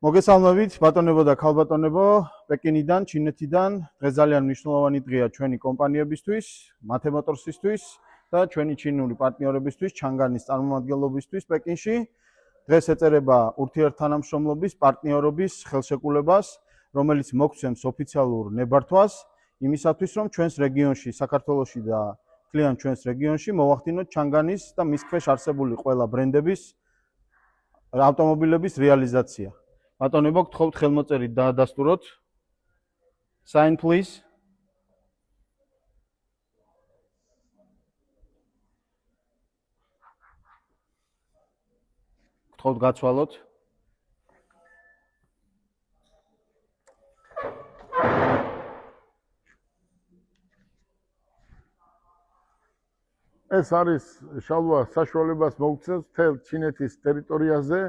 მოგესალმებით, ბატონებო და ქალბატონებო, პეკინიდან, ჩინეთიდან. დღეს ძალიან მნიშვნელოვანი დღეა ჩვენი კომპანიებისთვის, Mate Motors-ისთვის და ჩვენი ჩინური პარტნიორებისთვის, ჩანგანის წარმომადგენლობისთვის პეკინში. დღეს ეწერება ურთიერთთანამშრომლობის, პარტნიორობის ხელშეკრულებას, რომელიც მოგცემს ოფიციალურ ნებართვას იმისათვის, რომ ჩვენს რეგიონში, საქართველოში და მთლიან ჩვენს რეგიონში მოვახდინოთ ჩანგანის და მის ქვეშ არსებული ყველა ბრენდების ავტომობილების რეალიზაცია. ბატონებო, გთხოვთ ხელმოწერით დაადასტუროთ. Sign please. გთხოვთ გაცვალოთ. ეს არის შალვა საშუალებას მოგცემს მთელ ჩინეთის ტერიტორიაზე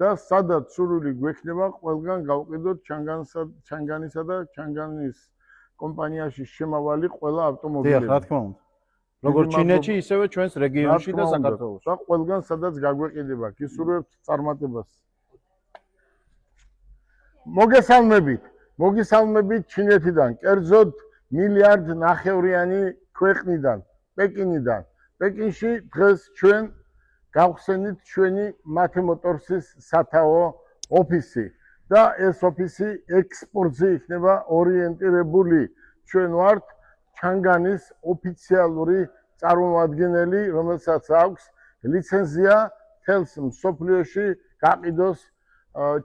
და სადაც სურვილი გვექნება ყველგან გავყიდოთ ჩანგანისა და ჩანგანის კომპანიაში შემავალი ყველა ავტომობილები. რა თქმა უნდა. როგორც ჩინეთში, ისევე ჩვენს რეგიონში და საქართველოში. და ყველგან სადაც გაგვეყიდება, გისურვებთ წარმატებას. მოგესალმებით ჩინეთიდან, კერძოდ 1,5 მილიარდიანი ქვეყნიდან, პეკინიდან. პეკინში დღეს ჩვენ გავხსენით ჩვენი Mate Motors-ის სათაო ოფისი და ეს ოფისი ექსპორტზე იქნება ორიენტირებული. ჩვენ ვართ ჩანგანის ოფიციალური წარმომადგენელი, რომელსაც აქვს ლიცენზია თელს მსოფლიოში გაყიდოს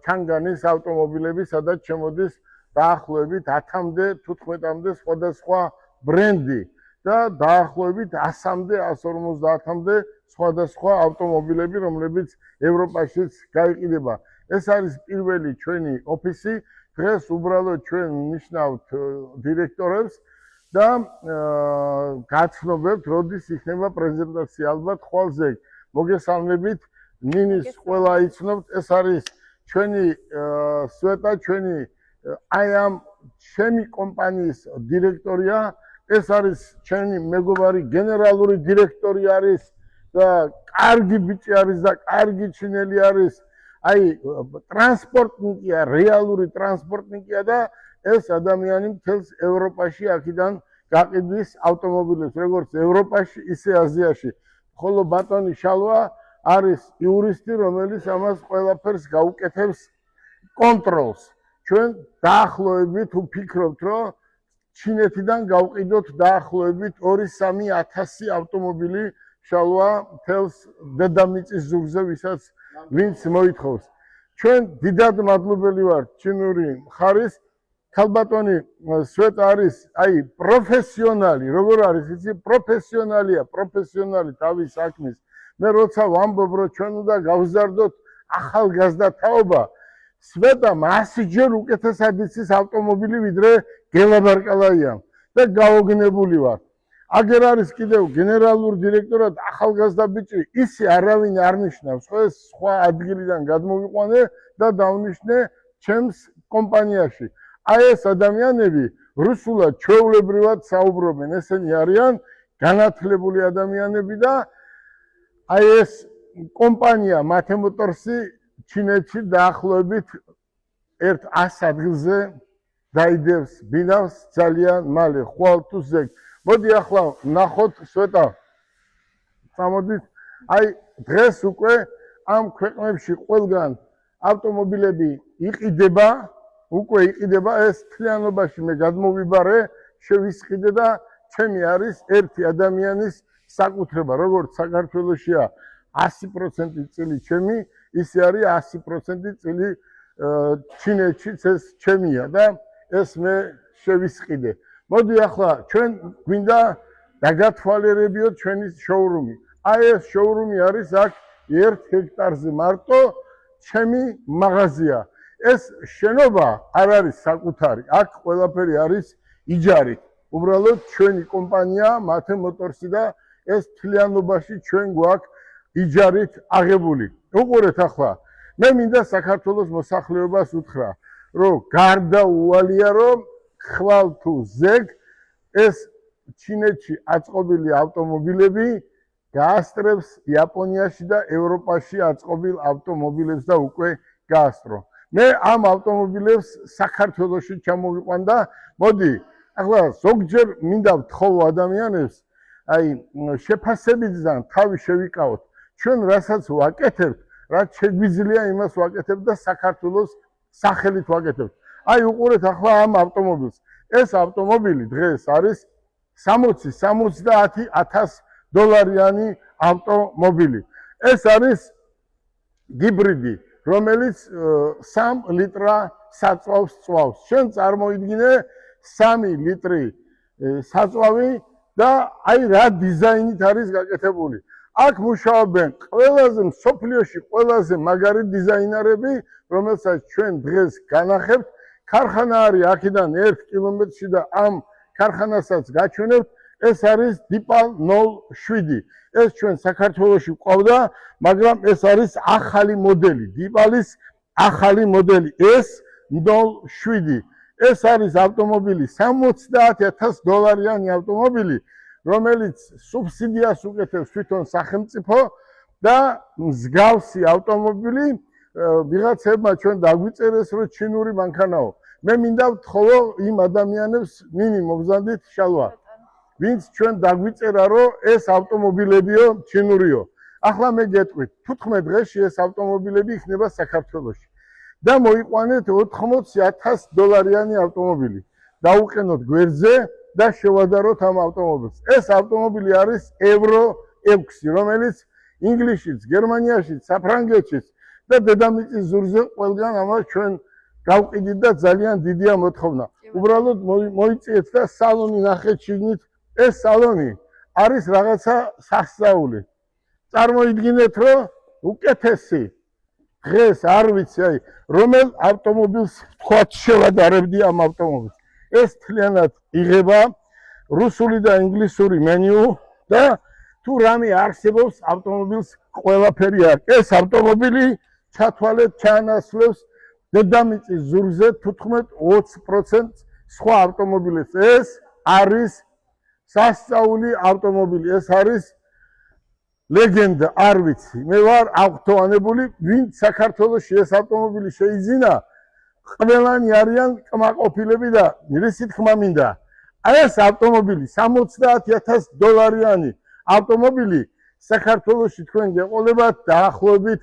ჩანგანის ავტომობილები, სადაც შემოდის დაახლოებით 10-მდე, 15-მდე სხვადასხვა ბრენდი და დაახლოებით 100-მდე, 150-მდე სხვადასხვა ავტომობილები, რომლებიც ევროპაშიც გაიყიდება. ეს არის პირველი ჩვენი ოფისი. დღეს უბრალოდ ჩვენ ნიშნავთ დირექტორებს და გაცნობებთ, როდის იქნება პრეზენტაცია. ალბათ ხვალზე მოგესალმებით, ნინის ყველა იცნობთ. ეს არის ჩვენი სვეტა, ჩვენი აი ამ ჩემი კომპანიის დირექტორია. ეს არის ჩვენი მეგობარი გენერალური დირექტორი არის და კარგი ბიჭი არის და კარგი ჩინელი არის. აი ტრანსპორტნიკია, რეალური ტრანსპორტნიკია და ეს ადამიანი მთელს ევროპაში აქედან გაყიდვის ავტომობილებს, როგორც ევროპაში, ისე აზიაში. ხოლო ბატონი შალვა არის იურისტი, რომელიც ამას ყველაფერს გაუკეთებს კონტროლს. ჩვენ დაახლოებით ვფიქრობთ, რომ ჩინეთიდან გავყიდოთ დაახლოებით 2-3 ავტომობილი შალვა თელს დედამიწის ზურგზე, ვინც მოითხოვს. ჩვენ დიდად მადლობელი ვართ ჩინური მხარის. ქალბატონი სვეტა არის აი პროფესიონალი, როგორ არის იცი, პროფესიონალი თავის საქმის. მე როცა ვამბობ, რომ ჩვენ უნდა გავზარდოთ ახალგაზრდა თაობა, სვეტამ 100-ჯერ უკეთესად იცის ავტომობილი, ვიდრე გელაბარკალაიამ და გაოგნებული ვარ. აგერ არის კიდევ გენერალურ დირექტორად ახალგაზრდა ბიჭი, ისი არავინ არ ნიშნავს, ხო ეს სხვა ადგილიდან გადმოვიყვანე და დავნიშნე ჩემს კომპანიაში. აი ეს ადამიანები რუსულად ჩვეულებრივად საუბრობენ, ესენი არიან განათლებული ადამიანები და აი ეს კომპანია Mate Motors-ი ჩინეთში დაახლოებით 100 ადგილზე დაიდევს ბინავს ძალიან მალე, ხვალ თუ ზეგ. მოდი ახლა ნახოთ სვეტა. წამოდით. აი დღეს უკვე ამ ქვეყნებში ყველგან ავტომობილები იყიდება, ეს თლიანობაში მე გადმოვიბარე, შევისყიდე და ჩემი არის ერთი ადამიანის საკუთრება, როგორც საქართველოშია 100% წილი ჩემი, ისე არის 100% წილი ჩინეთშიც ეს ჩემია და ეს მე შევისყიდე. მოდი ახლა ჩვენ გვინდა დაგათვალიერებიოთ ჩვენი შოურუმი. აი ეს შოურუმი არის აქ 1 ჰექტარზე მარტო ჩემი მაღაზია. ეს შენობა არ არის საკუთარი, აქ ყველაფერი არის იჯარით. უბრალოდ ჩვენი კომპანია Mate Motors-ი და ეს თლიანობაში ჩვენ გვაქვს იჯარით აღებული. უყურეთ ახლა. მე მინდა საქართველოს მოსახლეობას უთხრა, რომ გარდაუვალია, რომ ხვალ თუ ზეგ ეს ჩინეთში აწყობილი ავტომობილები გაასწრებს იაპონიაში და ევროპაში აწყობილ ავტომობილებს და უკვე გაასწრო. მე ამ ავტომობილებს საქართველოში ჩამოვიყვანდა. მოდი, ახლა ზოგჯერ მინდა ვთხოვ ადამიანებს, აი შეფასებიდან თავი შევიკავოთ. ჩვენ რასაც ვაკეთებთ, რაც შეგვიძლია იმას ვაკეთებთ და საქართველოს სახელით ვაკეთებთ. აი უყურეთ ახლა ამ ავტომობილს. ეს ავტომობილი დღეს არის 60-70,000 დოლარიანი ავტომობილი. ეს არის ჰიბრიდი, რომელიც 3 ლიტრა საწვავს წვავს. შენ წარმოიდგინე 3 ლიტრი საწვავი და აი რა დიზაინით არის გაკეთებული. აქ მუშაობენ ყველაზე მსოფლიოში ყველაზე მაგარი დიზაინერები, რომელსაც ჩვენ დღეს განახებთ. ქარხანა არის აქედან 1 კილომეტრში და ამ ქარხანასაც გაჩვენებთ. ეს არის დიპალ 07. ეს ჩვენ საქართველოში ყავდა, მაგრამ ეს არის ახალი მოდელი, დიპალის ახალი მოდელი S07. ეს არის ავტომობილი 70,000 დოლარიანი ავტომობილი, რომელიც სუბსიდიას უკეთებს თვითონ სახელმწიფო და მსგავსი ავტომობილი ვიღაცებმა ჩვენ დაგვიწერეს, რომ ჩინური მანქანაო. მე მინდა ვთხოვო იმ ადამიანებს მინი მოგზანდით შალვა, ვინც ჩვენ დაგვიწერა, რომ ეს ავტომობილებიო ჩინურიო. ახლა მე გეტყვით, 15 დღეში ეს ავტომობილები იქნება საქართველოში. და მოიყვანეთ 80,000 დოლარიანი ავტომობილი. დაუყენოთ გვერდზე და შევადაროთ ამ ავტომობილს. ეს ავტომობილი არის ევრო 6, რომელიც ინგლისშიც, გერმანიაშიც, საფრანგეთშიც და დედამიწის ზურზე ყველგან ამას ჩვენ გავყიდით და ძალიან დიდია მოთხოვნა. უბრალოდ მოიწიეთ და სალონი ნახეთ შიგნით. ეს სალონი არის რაღაცა სასწაული. წარმოიდგინეთ, რომ უკეთესი დღეს არ ვიცი, აი რომელ ავტომობილს თქვათ შევადარებდი ამ ავტომობილს. ეს თლიანად იღება რუსული და ინგლისური მენიუ და თუ რამე არსებობს ავტომობილს ყველაფერი აქვს. ეს ავტომობილი ჩათვალეთ ჩაანაცვლებს დედამიწის ზურგზე 15-20% სხვა ავტომობილებს. ეს არის სასწაული ავტომობილი, ეს არის ლეგენდა, არ ვიცი. მე ვარ აღთვალებული, ვინც საქართველოში ეს ავტომობილი შეიძინა, ყველანი არიან კმაყოფილები და რისი თქმა მინდა. ეს ავტომობილი 70,000 დოლარიანი ავტომობილი საქართველოში თქვენ გეყოლებათ დაახლოებით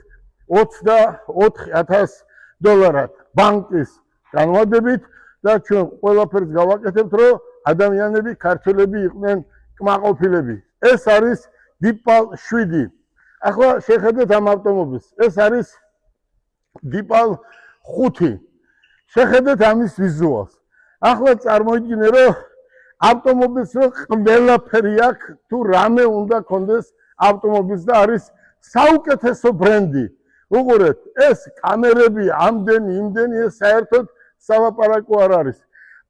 24,000 დოლარად ბანკის განვადებით და ჩვენ ყველაფერს გავაკეთებთ, რომ ადამიანები ქართველები იყვნენ კმაყოფილები. ეს არის დიპალ 7. ახლა შეხედეთ ამ ავტომობილს. ეს არის დიპალ 5. შეხედეთ ამის ვიზუალს. ახლა წარმოიდგინე, რომ ავტომობილს რო ყველაფერი აქვს, თუ რამე უნდა კონდეს ავტომობილს და არის საუკეთესო ბრენდი. უყურეთ, ეს კამერები, ამდენი, იმდენი, ეს საერთოდ სალაპარაკო არ არის.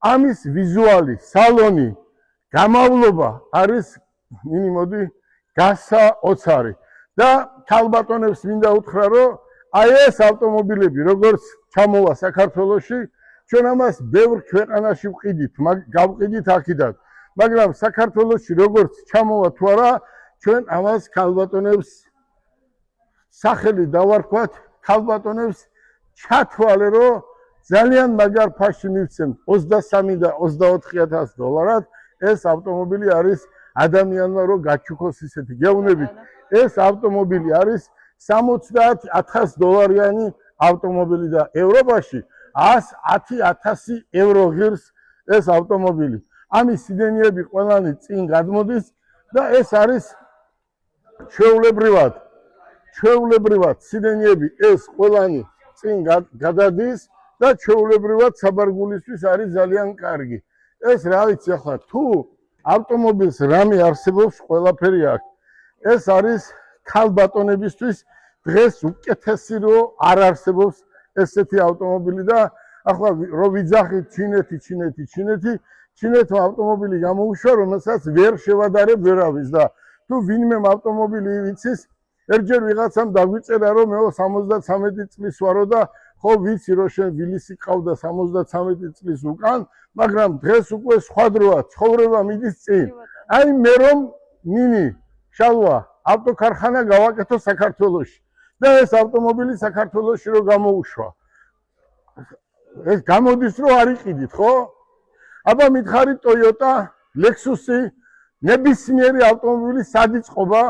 ამის ვიზუალი, სალონი, გამავლობა არის მინიმოდი გასაოცარი. და ქალბატონებს მინდა უთხრა, რომ აი ეს ავტომობილები როგორც ჩამოვა საქართველოში, ჩვენ ამას ბევრ ქვეყანაში ვყიდით, გავყიდით აქედან. მაგრამ საქართველოში როგორც ჩამოვა თუ არა, ჩვენ ამას ქალბატონებს სახელი დავარქვათ, ქალბატონებს ჩათვალე, რომ ძალიან მაგარ ფასში მივცემთ 23 და 24,000 დოლარად. ეს ავტომობილი არის ადამიანმა რო გაჩუქოს ისეთი გეუბნებით. ეს ავტომობილი არის 70,000 დოლარიანი ავტომობილი და ევროპაში 110,000 ევრო ღირს ეს ავტომობილი. ამის სიდენიები ყველანი წინ გადმოდის და ეს არის ჩვეულებრივად სიდენიები ეს ყველანი წინ გადადის და ჩვეულებრივად საბარგულისთვის არის ძალიან კარგი. ეს რა ვიცი ახლა თუ ავტომობილს რამე არსებობს ყველაფერი აქვს. ეს არის ქალბატონებისთვის დღეს უკეთესი რო არ არსებობს ესეთი ავტომობილი და ახლა რო ვიძახით ჩინეთმა ავტომობილი გამოუშვა, რომელსაც ვერ შევადარებ ვერავის და თუ ვინმე ავტომობილი ვიცის, ერთჯერ ვიღაცამ დაგვიწერა, რომ მე 73 წლის ვარო და ხო ვიცი რომ შენ ვილისი ყავდა 73 წლის უკან, მაგრამ დღეს უკვე სხვა დროა, ცხოვრება მიდის წინ. აი მე რომ მინი შალვა ავტოქარხანა გავაკეთო საქართველოში და ეს ავტომობილი საქართველოში რო გამოუშვა. ეს გამოდის რომ არ იყიდით, ხო? აბა მითხარით Toyota, Lexus-ი, ნებისმიერი ავტომობილი სად იწყობა?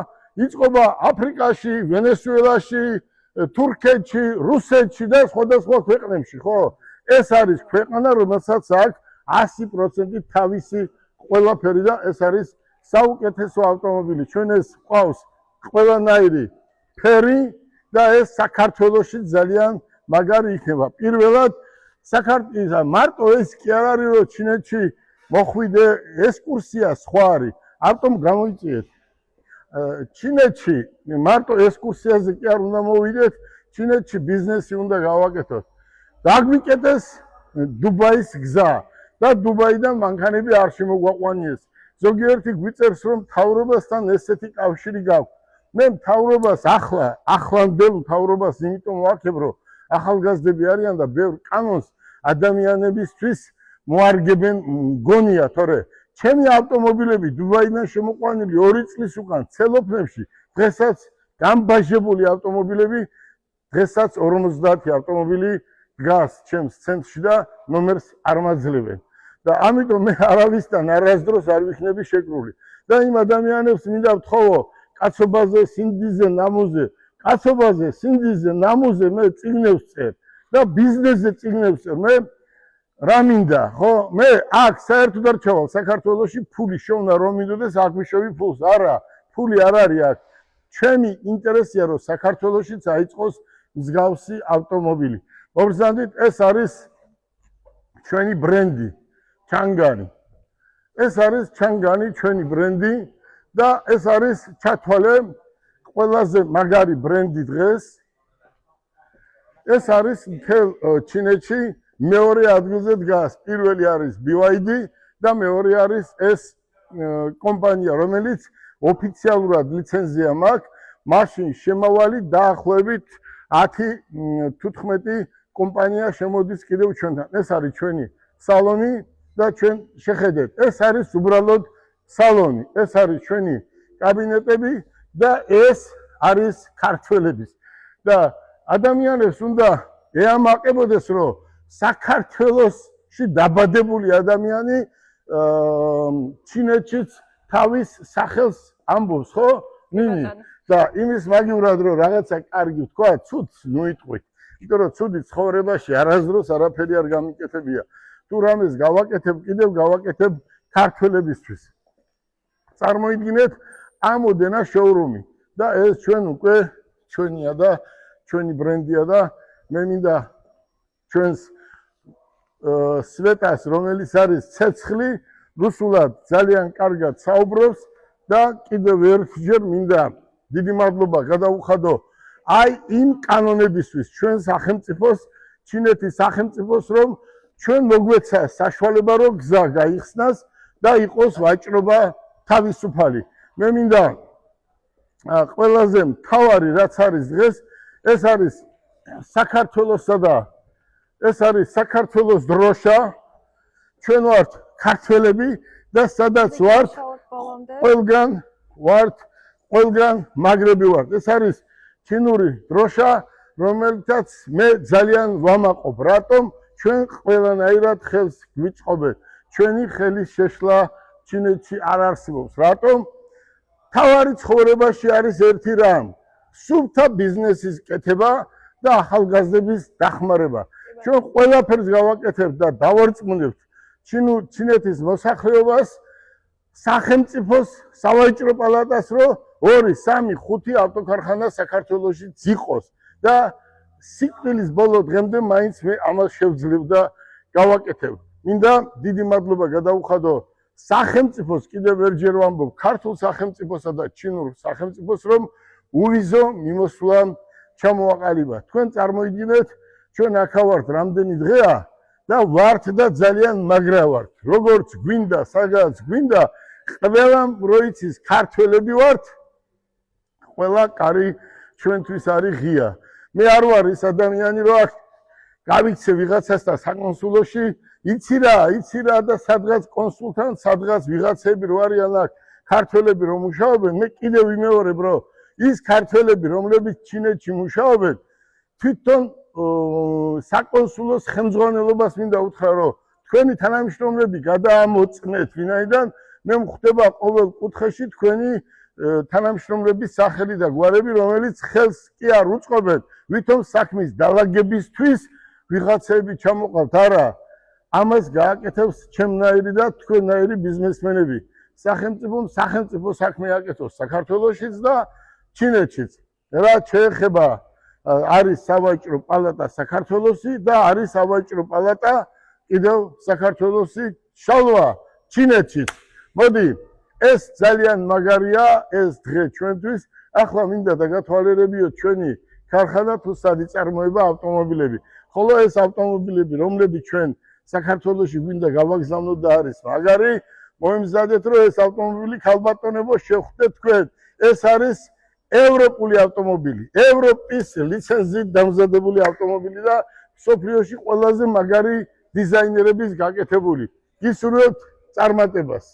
იწყობა აფრიკაში, ვენესუელაში, თურქეთში, რუსეთში და სხვადასხვა ქვეყნებში, ხო? ეს არის ქვეყანა, რომელსაც აქვს 100% თავისი ყველაფერი და ეს არის საუკეთესო ავტომობილი. ჩვენ ეს ყავს ყველანაირი ფერი და ეს საქართველოში ძალიან მაგარი იქნება. პირველად საქართველოს მარტო ეს კი არ არის რომ ჩინეთში მოხვიდე ესკურსია სხვა არის. ავტომ გამოიწიეთ. ჩინეთში მარტო ესკურსიაზე კი არ უნდა მოვიდეთ, ჩინეთში ბიზნესი უნდა გავაკეთოთ. დაგვიკეთეს დუბაის გზა და დუბაიდან მანქანები არ შემოგვაყვანიეს. ზოგიერთი გვიწერს რომ მთავრობასთან ესეთი კავშირი გაქვს. მე მთავრობას ახლანდელ მთავრობას იმიტომ ვაქებ რომ ახალგაზრდები არიან და ბევრ კანონს ადამიანებისთვის მოარგებენ მგონია, თორე ჩემი ავტომობილები დუბაიდან შემოყვანილი 2 წლის უკან ცელოფნებში დღესაც გამბაჟებული ავტომობილები დღესაც 50 ავტომობილი დგას ჩემს ცენტრში და ნომერს არ მაძლევენ. და ამიტომ მე არავისთან არასდროს არ ვიქნები შეკრული. და იმ ადამიანებს მინდა ვთხოვო, კაცობაზე, სინდიზე, ნამუზე, კაცობაზე, სინდიზე, ნამუზე მე წიგნებს წერ და ბიზნესზე წიგნებს წერ. მე რა მინდა, ხო? მე აქ საერთოდ არ ჩავალ საქართველოში ფული შოვნა რომ მინდოდეს აქ ვიშოვი ფულს. არა, ფული არ არის აქ. ჩემი ინტერესია რომ საქართველოშიც აიწყოს მსგავსი ავტომობილი. მოგზანდით, ეს არის ჩვენი ბრენდი, ჩანგანი. ეს არის ჩანგანი, ჩვენი ბრენდი და ეს არის ჩათვალე ყველაზე მაგარი ბრენდი დღეს. ეს არის მთელ ჩინეთში მეორე ადგილზე დგას. პირველი არის BYD და მეორე არის ეს კომპანია, რომელიც ოფიციალურად ლიცენზია მაქვს. მაშინ შემავალი დაახლოებით 10-15 კომპანია შემოდის კიდევ ჩვენთან. ეს არის ჩვენი სალონი და ჩვენ შეხედეთ. ეს არის უბრალოდ სალონი. ეს არის ჩვენი კაბინეტები და ეს არის ქართველების. და ადამიანებს უნდა ეამაყებოდეს, რომ საქართველოში დაბადებული ადამიანი ჩინეთშიც თავის სახელს ამბობს, ხო? ნინი. და იმის მაგივრად რომ რაღაცა კარგი ვთქვა, ცუდს ნუიტყვით. იმიტომ რომ ცუდი ცხოვრებაში არასდროს არაფერი არ გამიკეთებია. თუ რამეს გავაკეთებ, კიდევ გავაკეთებ ქართველებისთვის. წარმოიდგინეთ ამოდენა შოურუმი და ეს ჩვენ უკვე ჩვენია და ჩვენი ბრენდია და მე მინდა ჩვენს სვეტას, რომელიც არის ცეცხლი, რუსულად ძალიან კარგად საუბრობს და კიდევ ერთხელ მინდა დიდი მადლობა გადაუხადო აი იმ კანონებისთვის ჩვენ სახელმწიფოს, ჩინეთის სახელმწიფოს, რომ ჩვენ მოგვეცა საშუალება რომ გზა გაიხსნას და იყოს ვაჭრობა თავისუფალი. მე მინდა ყველაზე მთავარი რაც არის დღეს, ეს არის საქართველოსა და ეს არის საქართველოს დროშა. ჩვენ ვართ ქართველები და სადაც ვართ ყველგან მაგრები ვართ. ეს არის ჩინური დროშა, რომელთაც მე ძალიან ვამაყობ. რატომ? ჩვენ ყველანაირად ხელს გვიწყობენ. ჩვენი ხელის შეშლა ჩინეთში არ არსებობს. რატომ? თავარი ცხოვრებაში არის ერთი რამ, სუფთა ბიზნესის კეთება და ახალგაზრდების დახმარება. ჩვენ ყველაფერს გავაკეთებთ და დავარწმუნებთ ჩინეთის მოსახლეობას, სახელმწიფოს, სავაჭრო პალატას, რომ 2, 3, 5 ავტოქარხანა საქართველოში იყოს და სიკვდილის ბოლო დღემდე მაინც მე ამას შევძლებ და გავაკეთებ. მინდა დიდი მადლობა გადაუხადო სახელმწიფოს, კიდევ ერჯერ ვამბობ, ქართულ სახელმწიფოსა და ჩინურ სახელმწიფოს, რომ უვიზო მიმოსვლა ჩამოაყალიბა. თქვენ წარმოიდგინეთ, ჩვენ აქ ვართ რამდენი დღეა და ვართ და ძალიან მაგრა ვართ. როგორც გვინდა, სადაც გვინდა, ყველამ როიცის ქართველები ვართ, ყველა კარი ჩვენთვის არის ღია. მე არ ვარ ის ადამიანი, რომ აქ გავიქცე ვიღაცასთან საკონსულოში, იცი რა და სადღაც კონსულტანტ, სადღაც ვიღაცები რო არიან აქ ქართველები რომ მუშაობენ, მე კიდევ ვიმეორებ, რომ ის ქართველები, რომლებიც ჩინეთში მუშაობენ, თვითონ საკონსულოს ხელმძღვანელობას მინდა უთხრა, რომ თქვენი თანამშრომლები გადაამოწმეთ, ვინაიდან მე მხვდება ყოველ კუთხეში თქვენი თანამშრომლების სახელი და გვარები, რომელიც ხელს კი არ უწყობენ ვითომ საქმის დაალაგებისთვის ვიღაცები ჩამოყავთ, არა. ამას გააკეთებს ჩემნაირი და თქვენნაირი ბიზნესმენები. სახელმწიფო საქმე აკეთოს საქართველოშიც და ჩინეთშიც. რა შეეხება არის სავაჭრო პალატა საქართველოსი და არის სავაჭრო პალატა კიდევ საქართველოსი შალვა ჩინეთშიც. მოდი, ეს ძალიან მაგარია ეს დღე ჩვენთვის. ახლა მინდა დაგათვალიერებიოთ ჩვენი ქარხანა თუ სად იწარმოება ავტომობილები. ხოლო ეს ავტომობილები, რომლებიც ჩვენ საქართველოში გვინდა გავაგზავნოთ და არის მაგარი, მოიმზადეთ, რომ ეს ავტომობილი ქალბატონებო შეხვდეთ თქვენ. ეს არის ევროპული ავტომობილი, ევროპის ლიცენზიით დამზადებული ავტომობილი და მსოფლიოში ყველაზე მაგარი დიზაინერების გაკეთებული. გისურვებთ წარმატებას.